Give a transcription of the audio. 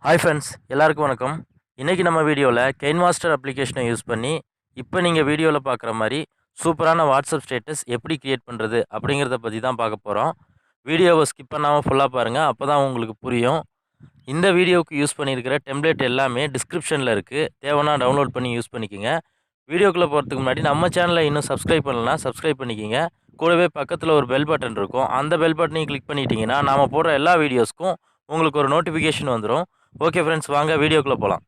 Hi friends, எல்லாருக்கும் வணக்கம். இன்றைக்கி நம்ம வீடியோவில் கெயின்மாஸ்டர் அப்ளிகேஷனை யூஸ் பண்ணி இப்போ நீங்கள் வீடியோவில் பார்க்குற மாதிரி சூப்பரான வாட்ஸ்அப் ஸ்டேட்டஸ் எப்படி க்ரியேட் பண்ணுறது அப்படிங்கிறத பற்றி தான் பார்க்க போகிறோம். வீடியோவை ஸ்கிப் பண்ணாமல் ஃபுல்லாக பாருங்கள், அப்போ தான் உங்களுக்கு புரியும். இந்த வீடியோவுக்கு யூஸ் பண்ணியிருக்கிற டெம்ப்ளேட் எல்லாமே டிஸ்கிரிப்ஷனில் இருக்குது, தேவைன்னா டவுன்லோட் பண்ணி யூஸ் பண்ணிக்கோங்க. வீடியோக்குள்ளே போகிறதுக்கு முன்னாடி நம்ம சேனலை இன்னும் சப்ஸ்கிரைப் பண்ணலன்னா சப்ஸ்கிரைப் பண்ணிக்கோங்க. கூடவே பக்கத்தில் ஒரு பெல் பட்டன் இருக்கும், அந்த பெல் பட்டனையும் கிளிக் பண்ணிட்டீங்கன்னா நாம் போடுற எல்லா வீடியோஸ்க்கும் உங்களுக்கு ஒரு நோட்டிஃபிகேஷன் வந்துடும். ஓகே ஃப்ரெண்ட்ஸ், வாங்க வீடியோக்குள்ளே போகலாம்.